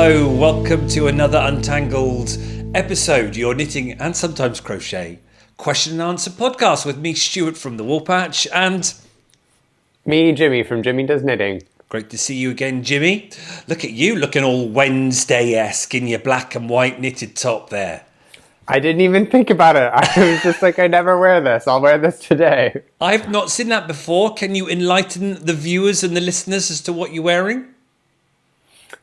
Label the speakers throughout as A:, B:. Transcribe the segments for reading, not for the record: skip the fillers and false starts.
A: Hello, welcome to another Untangled episode, your knitting and sometimes crochet question and answer podcast with me, Stuart from the Woolpatch, and
B: me, Jimmy from Jimmy Does Knitting.
A: Great to see you again, Jimmy. Look at you looking all Wednesday-esque in your black and white knitted top there.
B: I didn't even think about it. I was just like, I never wear this. I'll wear this today.
A: I've not seen that before. Can you enlighten the viewers and the listeners as to what you're wearing?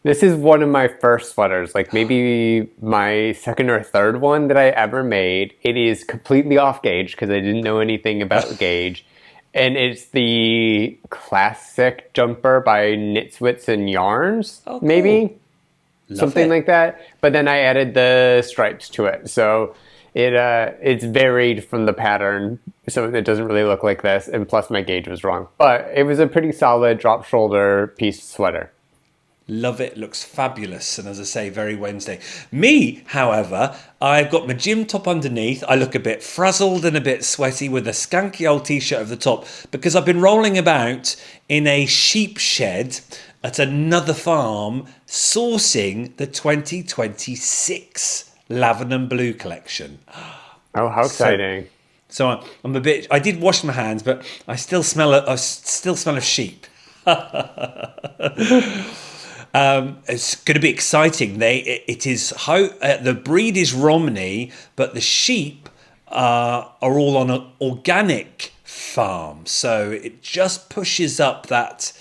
B: This is one of my first sweaters, like maybe my second or third one that I ever made. It is completely off gauge because I didn't know anything about gauge. And it's the classic jumper by Knitswits and Yarns,
A: Oh, cool.
B: maybe?
A: Love
B: Something
A: it.
B: like that. But then I added the stripes to it. So it's varied from the pattern, so it doesn't really look like this. And plus my gauge was wrong. But it was a pretty solid drop shoulder piece sweater.
A: Love it. Looks fabulous. And as I say, very Wednesday. Me, however, I've got my gym top underneath. I look a bit frazzled and a bit sweaty with a skanky old t-shirt over the top because I've been rolling about in a sheep shed at another farm sourcing the 2026 Lavender and Blue collection.
B: Oh, how exciting.
A: So I'm a bit, I did wash my hands, but I still smell of sheep. It's going to be exciting. The breed is Romney, but the sheep are all on an organic farm, so it just pushes up that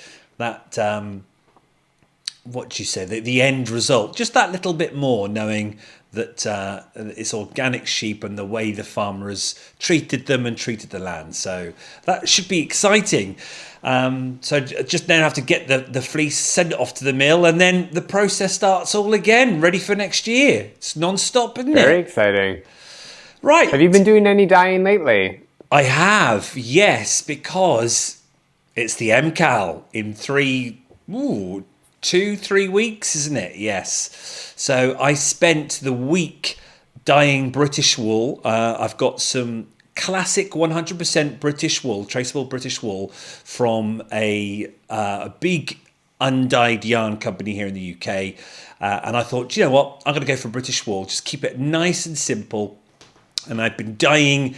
A: what do you say, the end result just that little bit more, knowing that it's organic sheep and the way the farmer has treated them and treated the land. So that should be exciting. So just now have to get the fleece, send it off to the mill, and then the process starts all again, ready for next year. It's non-stop, isn't it?
B: Very exciting.
A: Right.
B: Have you been doing any dyeing lately?
A: I have, yes, because it's the MCAL in 2-3 weeks, isn't it? Yes. So I spent the week dyeing British wool. I've got some classic 100% British wool, traceable British wool from a big undyed yarn company here in the UK. And I thought, you know what? I'm going to go for British wool. Just keep it nice and simple. And I've been dyeing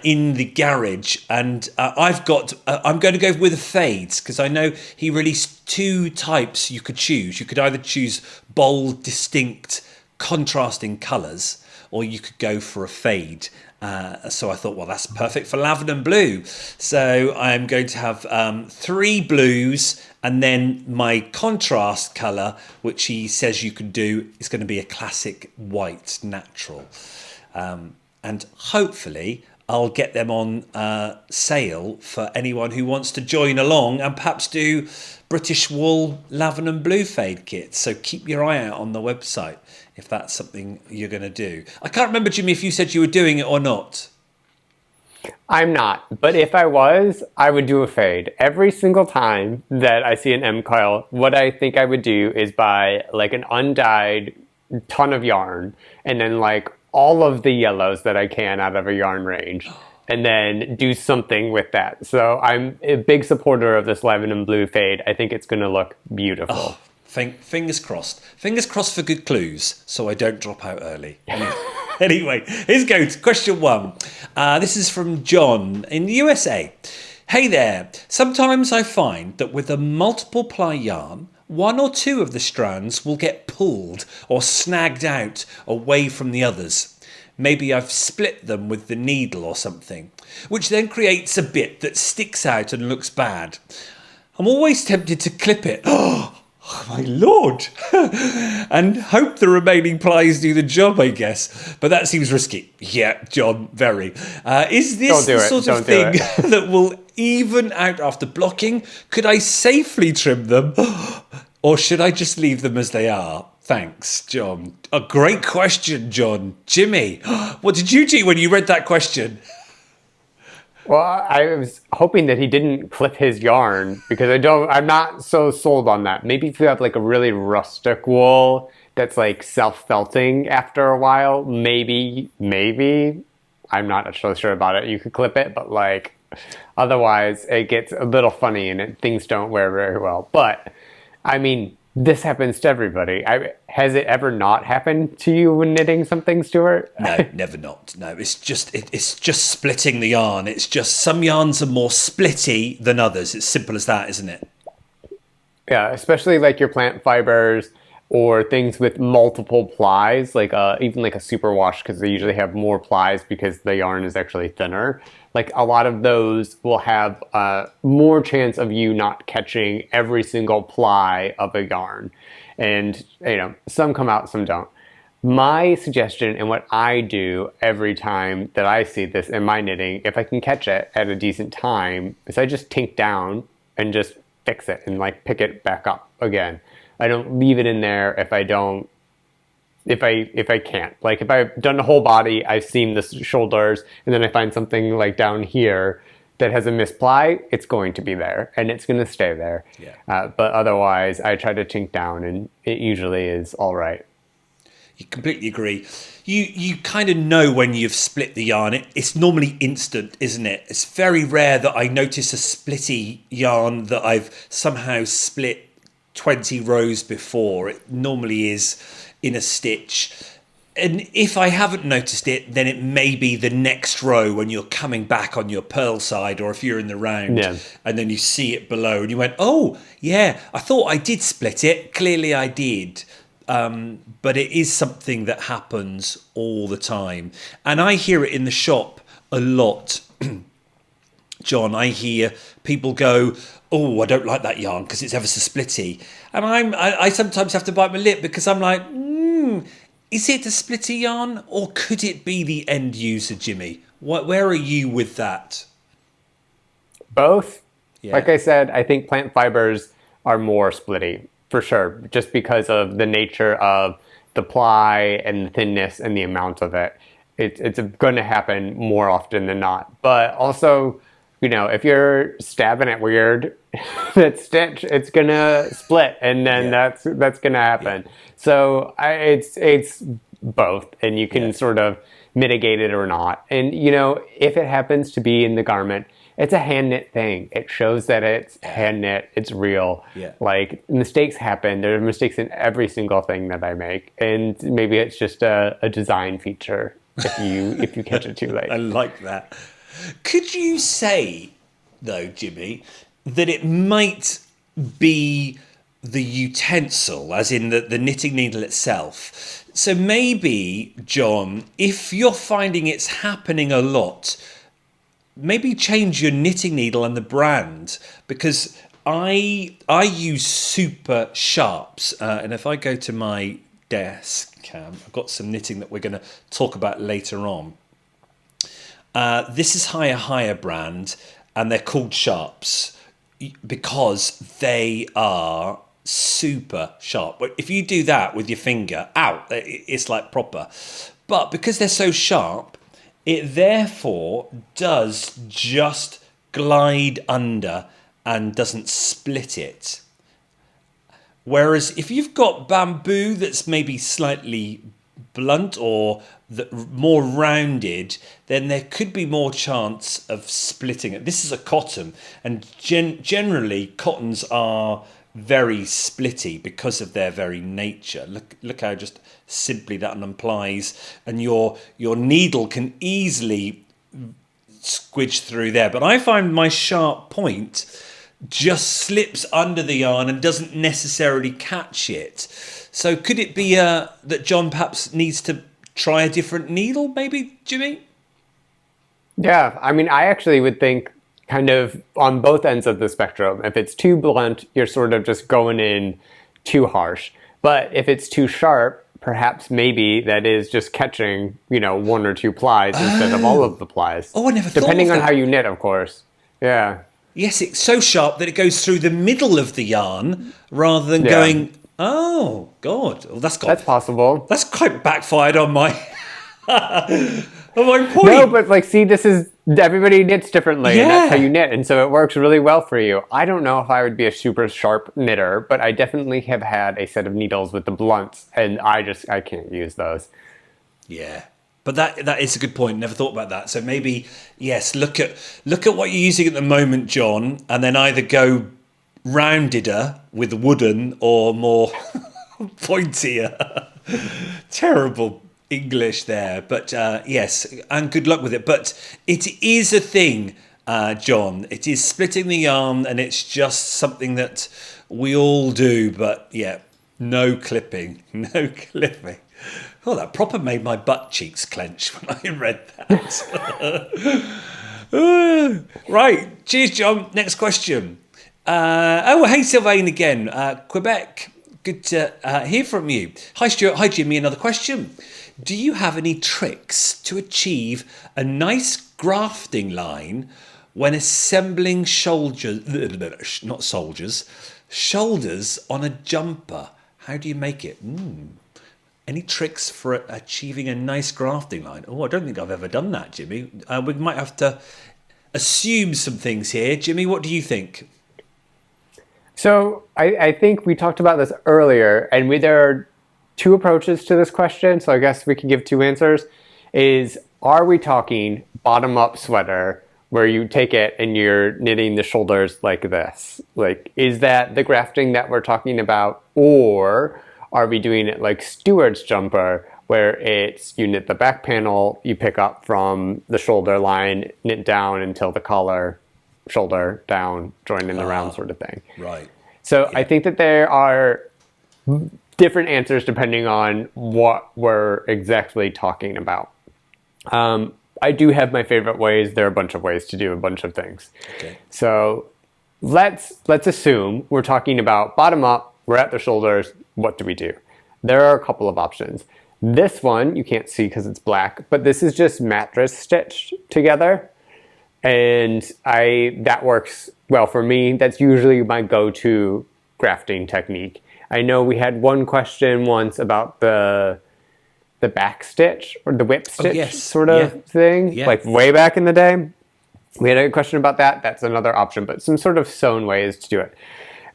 A: in the garage, and I'm going to go with the fades because I know he released 2 types you could choose. You could either choose bold, distinct, contrasting colours, or you could go for a fade. So I thought, well, that's perfect for lavender and blue. So I'm going to have 3 blues, and then my contrast colour, which he says you can do, is going to be a classic white natural. And hopefully I'll get them on sale for anyone who wants to join along and perhaps do British wool lavender and blue fade kits. So keep your eye out on the website if that's something you're going to do. I can't remember, Jimmy, if you said you were doing it or not.
B: I'm not, but if I was, I would do a fade. Every single time that I see an M coil, what I think I would do is buy like an undyed ton of yarn and then like all of the yellows that I can out of a yarn range and then do something with that. So I'm a big supporter of this lavender and blue fade. I think it's going to look beautiful.
A: Oh, fingers crossed. Fingers crossed for good clues so I don't drop out early. Anyway, here's go to question 1. This is from John in the USA. Hey there. Sometimes I find that with a multiple ply yarn, 1 or 2 of the strands will get pulled or snagged out away from the others. Maybe I've split them with the needle or something, which then creates a bit that sticks out and looks bad. I'm always tempted to clip it. Oh my lord! And hope the remaining plies do the job, I guess. But that seems risky. Yeah, John, very. Is this the sort of thing that will even out after blocking? Could I safely trim them? Or should I just leave them as they are? Thanks, John. A great question, John. Jimmy, what did you do when you read that question?
B: Well, I was hoping that he didn't clip his yarn because I'm not so sold on that. Maybe if you have like a really rustic wool that's like self-felting after a while, maybe, I'm not so sure about it. You could clip it, but like otherwise it gets a little funny and things don't wear very well. But I mean, this happens to everybody. Has it ever not happened to you when knitting something, Stuart?
A: No, never not. No, it's just splitting the yarn. It's just some yarns are more splitty than others. It's simple as that, isn't it?
B: Yeah, especially like your plant fibers or things with multiple plies, like even like a superwash, because they usually have more plies because the yarn is actually thinner. Like a lot of those will have more chance of you not catching every single ply of a yarn. And, some come out, some don't. My suggestion and what I do every time that I see this in my knitting, if I can catch it at a decent time, is I just tink down and just fix it and like pick it back up again. I don't leave it in there if I can't. Like if I've done the whole body, I've seamed the shoulders, and then I find something like down here that has a misply, it's going to be there and it's going to stay there.
A: Yeah.
B: But otherwise, I try to tink down, and it usually is all right.
A: You completely agree. You kind of know when you've split the yarn. It's normally instant, isn't it? It's very rare that I notice a splitty yarn that I've somehow split 20 rows before. It normally is in a stitch. And if I haven't noticed it, then it may be the next row when you're coming back on your purl side, or if you're in the round, and then you see it below and you went, oh, yeah, I thought I did split it. Clearly I did. But it is something that happens all the time. And I hear it in the shop a lot. John, I hear people go, oh, I don't like that yarn because it's ever so splitty. And I sometimes have to bite my lip because I'm like, is it a splitty yarn or could it be the end user, Jimmy? Where are you with that?
B: Both.
A: Yeah.
B: Like I said, I think plant fibers are more splitty. For sure, just because of the nature of the ply and the thinness and the amount of it. It's going to happen more often than not. But also, if you're stabbing it weird, that stitch, it's going to split, and then that's going to happen. Yeah. So it's both, and you can sort of mitigate it or not. And, if it happens to be in the garment, it's a hand knit thing. It shows that it's hand knit. It's real.
A: Yeah.
B: Like mistakes happen. There are mistakes in every single thing that I make, and maybe it's just a design feature if you catch it too late.
A: I like that. Could you say though, Jimmy, that it might be the utensil, as in the knitting needle itself? So maybe, John, if you're finding it's happening a lot, maybe change your knitting needle and the brand, because I use super sharps, and if I go to my desk, Cam, I've got some knitting that we're going to talk about later on. This is Higher brand, and they're called sharps because they are super sharp. But if you do that with your finger, out, it's like proper. But because they're so sharp, it therefore does just glide under and doesn't split it. Whereas if you've got bamboo that's maybe slightly blunt or more rounded, then there could be more chance of splitting it. This is a cotton, and generally cottons are very splitty because of their very nature. Look how just simply that applies, and your needle can easily squidge through there. But I find my sharp point just slips under the yarn and doesn't necessarily catch it. So could it be that John perhaps needs to try a different needle, maybe, Jimmy?
B: Yeah, I mean, I actually would think kind of on both ends of the spectrum. If it's too blunt, you're sort of just going in too harsh. But if it's too sharp, perhaps maybe that is just catching, one or two plies instead of all of the plies.
A: Oh, I never thought
B: Depending
A: of
B: on
A: that.
B: how you knit, of course. Yeah.
A: Yes, it's so sharp that it goes through the middle of the yarn rather than going, oh, God. Well, that's
B: possible.
A: That's quite backfired on my on my point.
B: No, but see, this is, everybody knits differently, and that's how you knit, and so it works really well for you. I don't know if I would be a super sharp knitter, but I definitely have had a set of needles with the blunts, and I can't use those.
A: Yeah. But that is a good point. Never thought about that. So maybe, yes, look at what you're using at the moment, John, and then either go roundeder with wooden or more pointier. Terrible English there, but yes, and good luck with it. But it is a thing, John. It is splitting the yarn, and it's just something that we all do. But yeah, no clipping, no clipping. Oh, that proper made my butt cheeks clench when I read that. Right, cheers, John. Next question. Hey, Sylvain again. Quebec. Good to hear from you. Hi, Stuart. Hi, Jimmy. Another question. Do you have any tricks to achieve a nice grafting line when assembling shoulders on a jumper? How do you make it? Any tricks for achieving a nice grafting line? Oh, I don't think I've ever done that, Jimmy. We might have to assume some things here. Jimmy, what do you think?
B: So I think we talked about this earlier, and there are two approaches to this question, so I guess we can give two answers. Are we talking bottom-up sweater, where you take it and you're knitting the shoulders like this? Like, is that the grafting that we're talking about? Or are we doing it like Stuart's jumper, where you knit the back panel, you pick up from the shoulder line, knit down until the collar, shoulder down, join in the round sort of thing.
A: Right.
B: So yeah. I think that there are different answers depending on what we're exactly talking about. I do have my favorite ways. There are a bunch of ways to do a bunch of things.
A: Okay.
B: So let's assume we're talking about bottom up, we're at the shoulders, what do we do? There are a couple of options. This one you can't see because it's black, but this is just mattress stitched together. And that works well for me. That's usually my go-to grafting technique. I know we had one question once about the back stitch or the whip stitch sort of thing, like way back in the day. We had a question about that. That's another option, but some sort of sewn ways to do it.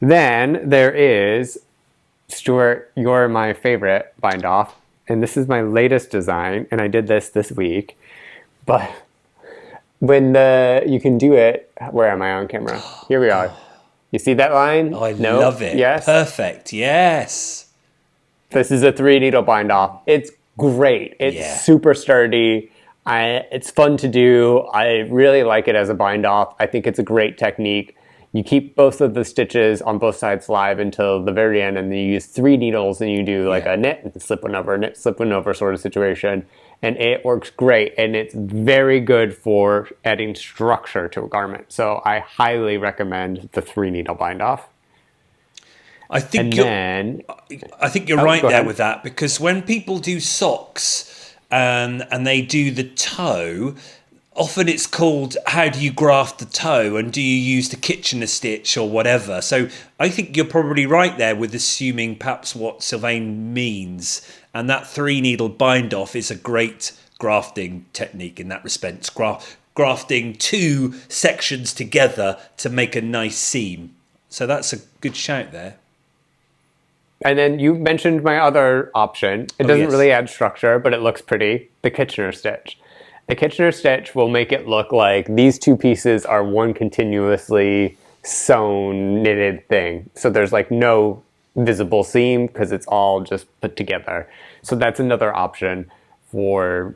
B: Then there is, Stuart, you're my favorite bind off, and this is my latest design, and I did this week, but when you can do it, where am I on camera? Here we are. You see that line?
A: Oh, I love it.
B: Yes.
A: Perfect. Yes.
B: This is a 3-needle bind off. It's great. It's super sturdy. It's fun to do. I really like it as a bind off. I think it's a great technique. You keep both of the stitches on both sides live until the very end, and then you use 3 needles and you do like a knit and slip one over, knit, slip one over sort of situation. And it works great, and it's very good for adding structure to a garment. So I highly recommend the 3-needle bind off.
A: I think you're right there with that, because when people do socks and they do the toe, often it's called, how do you graft the toe, and do you use the Kitchener stitch or whatever? So I think you're probably right there with assuming perhaps what Sylvain means. And that 3-needle bind off is a great grafting technique in that respect. Grafting 2 sections together to make a nice seam. So that's a good shout there.
B: And then you mentioned my other option. It doesn't really add structure, but it looks pretty. The Kitchener stitch. The Kitchener stitch will make it look like these 2 pieces are one continuously sewn, knitted thing. So there's like no visible seam because it's all just put together. So that's another option for,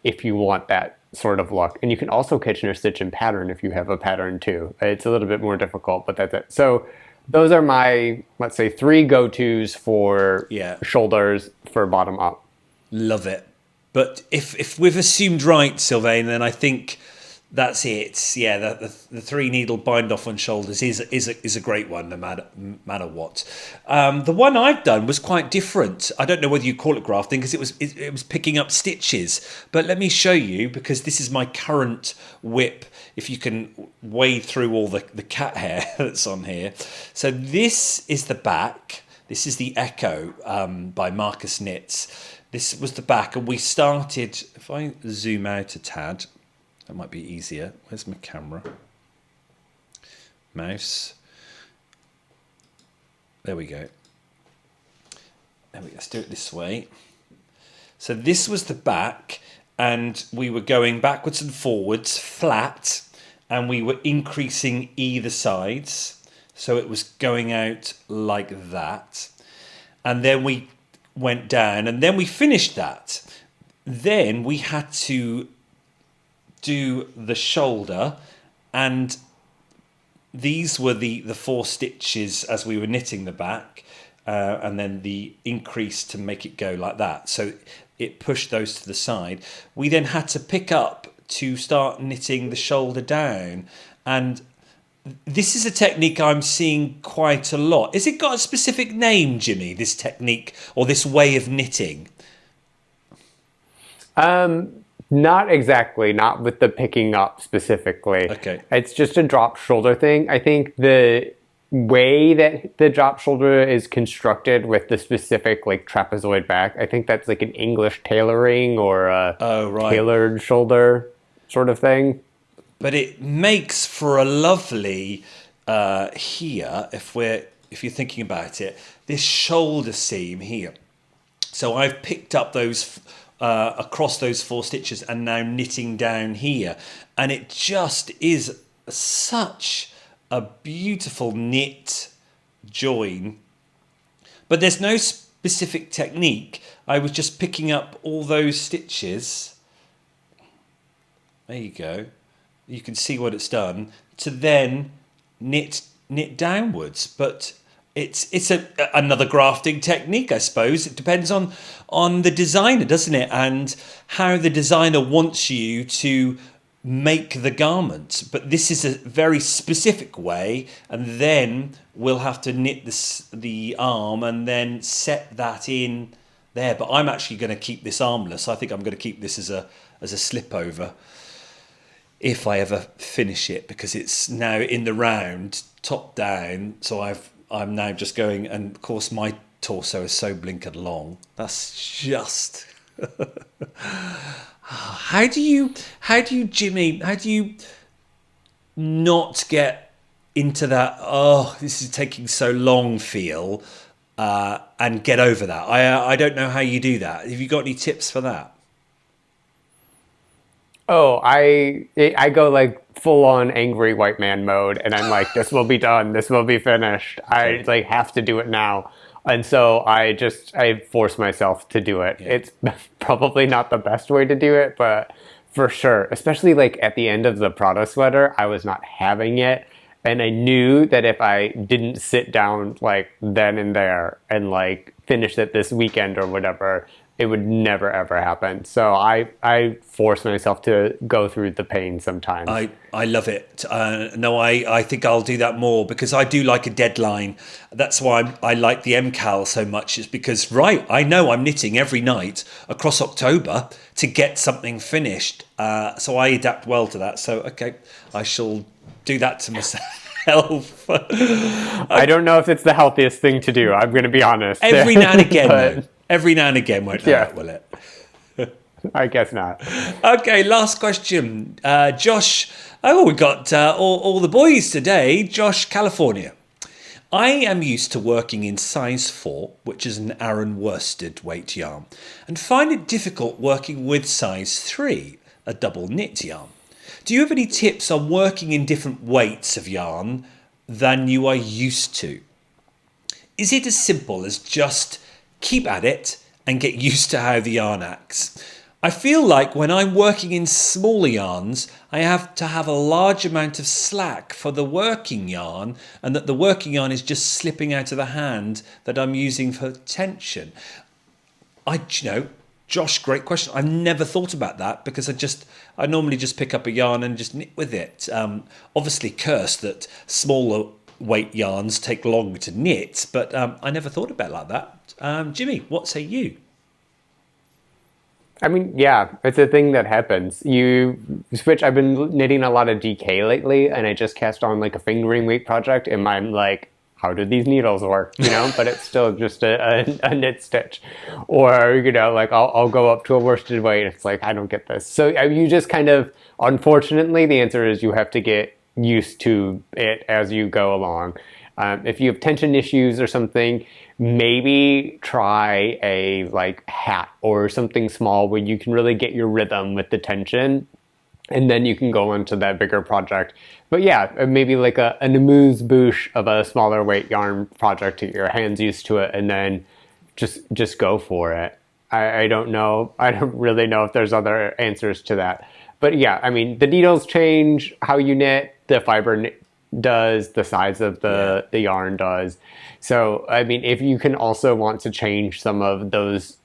B: if you want that sort of look. And you can also Kitchener stitch in pattern if you have a pattern too. It's a little bit more difficult, but that's it. So those are my, let's say, 3 go-tos for shoulders for bottom up.
A: Love it. But if we've assumed right, Sylvain, then I think that's it. Yeah, the 3-needle bind off on shoulders is a great one, no matter what. The one I've done was quite different. I don't know whether you call it grafting because it was picking up stitches. But let me show you, because this is my current whip. If you can wade through all the cat hair that's on here. So this is the back. This is the Echo by Marcus Knits. This was the back, and we started, if I zoom out a tad, that might be easier. Where's my camera? Mouse. There we go. Let's do it this way. So this was the back, and we were going backwards and forwards, flat, and we were increasing either sides. So it was going out like that. And then we went down and then we finished that. Then we had to do the shoulder, and these were the 4 stitches as we were knitting the back, and then the increase to make it go like that. So it pushed those to the side. We then had to pick up to start knitting the shoulder down, and this is a technique I'm seeing quite a lot. Has it got a specific name, Jimmy, this technique or this way of knitting?
B: Not exactly, not with the picking up specifically.
A: Okay.
B: It's just a drop shoulder thing. I think the way that the drop shoulder is constructed with the specific like trapezoid back, I think that's like an English tailoring or a tailored shoulder sort of thing.
A: But it makes for a lovely here, if you're thinking about it, this shoulder seam here. So I've picked up those across those 4 stitches and now knitting down here, and it just is such a beautiful knit join. But there's no specific technique. I was just picking up all those stitches. There you go. You can see what it's done to then knit downwards. But it's another grafting technique, I suppose. It depends on the designer, doesn't it? And how the designer wants you to make the garment. But this is a very specific way, and then we'll have to knit the arm and then set that in there. But I'm actually going to keep this armless. I think I'm going to keep this as a slip over if I ever finish it, because it's now in the round top down. So I'm now just going, and of course my torso is so blinkered long. That's just how do you not get into that this is taking so long feel and get over that? I don't know how you do that. Have you got any tips for that?
B: Oh, I go like full on angry white man mode, and I'm like, this will be done, this will be finished. I like have to do it now. And so I force myself to do it. Yeah. It's probably not the best way to do it, but for sure, especially like at the end of the Prada sweater, I was not having it. And I knew that if I didn't sit down like then and there and like finish it this weekend or whatever, it would never ever happen. So I force myself to go through the pain sometimes.
A: I love it. I think I'll do that more, because I do like a deadline. That's why I like the MCAL so much, is because I know I'm knitting every night across October to get something finished. So I adapt well to that. So okay, I shall do that to myself.
B: I don't know if it's the healthiest thing to do, I'm going to be honest.
A: Every now and again, though. Every now and again won't hurt, will it?
B: I guess not.
A: Okay, last question. Josh, we got all the boys today. Josh, California. I am used to working in size 4, which is an Aran worsted weight yarn, and find it difficult working with size 3, a double knit yarn. Do you have any tips on working in different weights of yarn than you are used to? Is it as simple as just keep at it and get used to how the yarn acts? I feel like when I'm working in smaller yarns, I have to have a large amount of slack for the working yarn, and that the working yarn is just slipping out of the hand that I'm using for tension. Josh, great question. I've never thought about that, because I normally just pick up a yarn and just knit with it. Obviously cursed that smaller weight yarns take long to knit, but I never thought about it like that. Jimmy, what say you?
B: I mean, yeah, it's a thing that happens. You switch. I've been knitting a lot of DK lately, and I just cast on like a fingering weight project, and I'm like, how do these needles work? But it's still just a knit stitch. Or, like I'll go up to a worsted weight, and it's like, I don't get this. So you just kind of, unfortunately, the answer is you have to get used to it as you go along. If you have tension issues or something, maybe try a like hat or something small where you can really get your rhythm with the tension. and then you can go into that bigger project. But yeah, maybe like an amuse-bouche of a smaller weight yarn project to get your hands used to it, and then just go for it. I don't know. I don't really know if there's other answers to that. But yeah, I mean, the needles change how you knit, the fiber does, the size of the yarn does. So, I mean, if you can also want to change some of those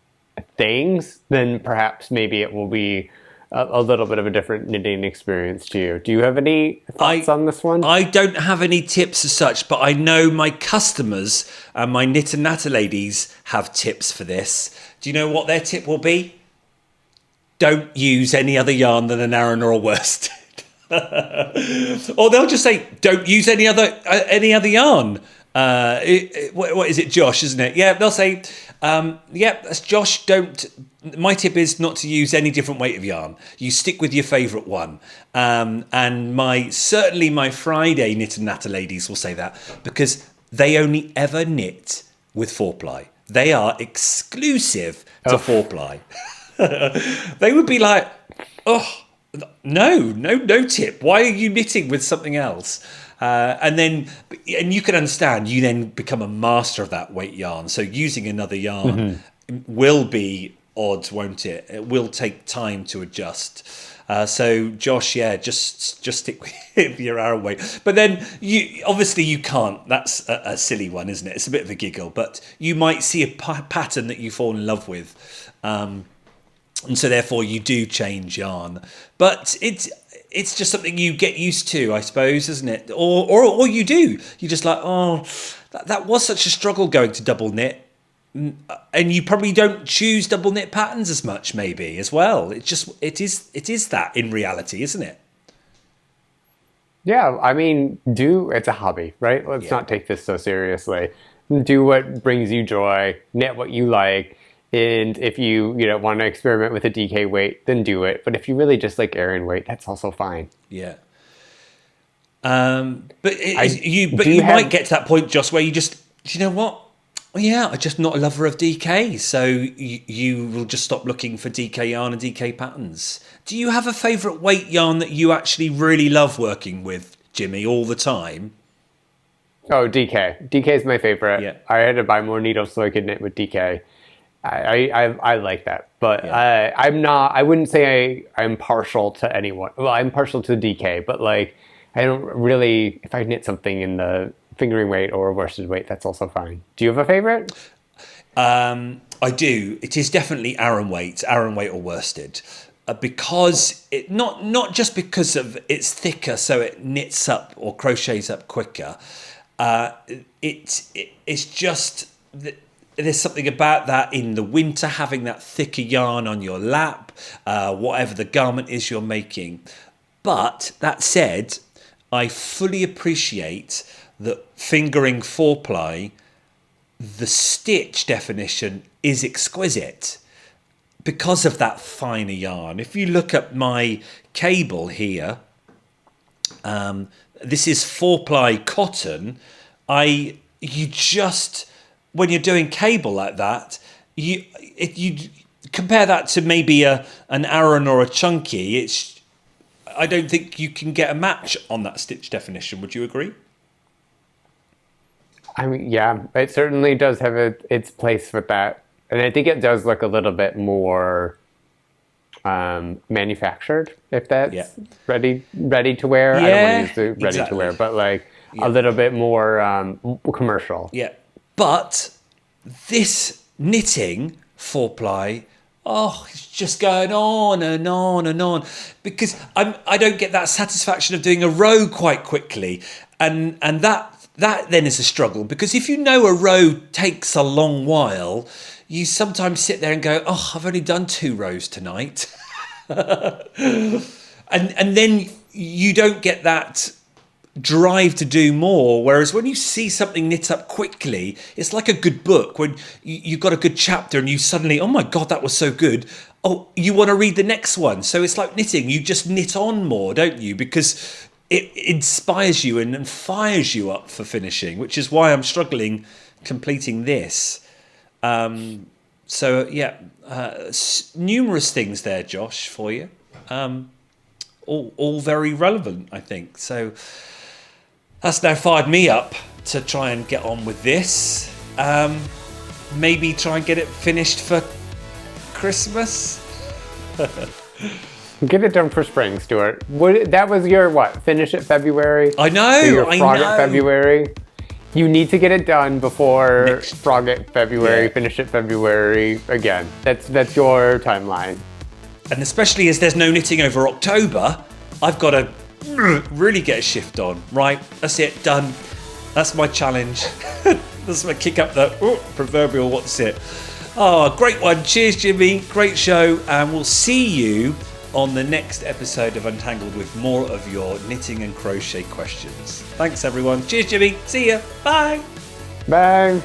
B: things, then perhaps maybe it will be a little bit of a different knitting experience to you. Do you have any thoughts on this one?
A: I don't have any tips as such, but I know my customers and my knit and natter ladies have tips for this. Do you know what their tip will be? Don't use any other yarn than an Aran or a worsted. Or they'll just say, don't use any other yarn. What is it, Josh, isn't it? Yeah, they'll say, that's Josh. My tip is not to use any different weight of yarn. You stick with your favourite one. And my Friday knit and natter ladies will say that because they only ever knit with 4-ply. They are exclusive to 4-ply. They would be like, oh, no tip. Why are you knitting with something else? And you can understand, you then become a master of that weight yarn. So using another yarn will be odd, won't it? It will take time to adjust. So Josh, just stick with your Aran weight. But then you can't. That's a silly one, isn't it? It's a bit of a giggle, but you might see a pattern that you fall in love with. And so therefore you do change yarn. But it's just something you get used to, I suppose, isn't it? Or you do. You're just like, oh, that was such a struggle going to double knit. And you probably don't choose double knit patterns as much, maybe, as well. It is that in reality, isn't it?
B: Yeah, I mean, it's a hobby, right? Let's not take this so seriously. Do what brings you joy, knit what you like. And if you want to experiment with a DK weight, then do it. But if you really just like Aran weight, that's also fine.
A: Yeah. You might get to that point, Joss, where you just, you know what? Yeah, I'm just not a lover of DK. So you will just stop looking for DK yarn and DK patterns. Do you have a favourite weight yarn that you actually really love working with, Jimmy, all the time?
B: Oh, DK. DK is my favorite. Yeah. I had to buy more needles so I could knit with DK. I like that, but I'm not. I wouldn't say I'm partial to anyone. Well, I'm partial to DK, but like I don't really. If I knit something in the fingering weight or worsted weight, that's also fine. Do you have a favorite?
A: I do. It is definitely Aran weight or worsted, because it not just because of it's thicker, so it knits up or crochets up quicker. It's just that. There's something about that in the winter, having that thicker yarn on your lap, whatever the garment is you're making. But that said, I fully appreciate that fingering 4-ply, the stitch definition is exquisite because of that finer yarn. If you look at my cable here, this is 4-ply cotton. When you're doing cable like that, you compare that to maybe an Aran or a Chunky. I don't think you can get a match on that stitch definition. Would you agree?
B: I mean, yeah, it certainly does have its place with that, and I think it does look a little bit more manufactured, if that's ready to wear. I don't want to use the ready to wear, but like a little bit more commercial.
A: Yeah. But this knitting 4-ply, it's just going on and on and on, because I don't get that satisfaction of doing a row quite quickly, and that then is a struggle, because if you know a row takes a long while, you sometimes sit there and go, I've only done 2 rows tonight, and then you don't get that drive to do more. Whereas when you see something knit up quickly, it's like a good book. When you've got a good chapter and you suddenly, oh my God, that was so good. Oh, you want to read the next one. So it's like knitting. You just knit on more, don't you? Because it inspires you and fires you up for finishing, which is why I'm struggling completing this. Numerous things there, Josh, for you. all very relevant, I think. So that's now fired me up to try and get on with this. Maybe try and get it finished for Christmas.
B: Get it done for spring, Stuart. That was your what? Finish it February?
A: I know,
B: Your
A: I
B: frog
A: know.
B: it February? You need to get it done before
A: Next-
B: frog it February,
A: Yeah.
B: finish it February. Again, that's your timeline.
A: And especially as there's no knitting over October, I've got to really get a shift on. Right, that's it, done. That's my challenge. That's my kick up the proverbial what's it. Oh, great one. Cheers, Jimmy. Great show. And we'll see you on the next episode of Untangled with more of your knitting and crochet questions. Thanks, everyone. Cheers, Jimmy. See ya. Bye.
B: Bye.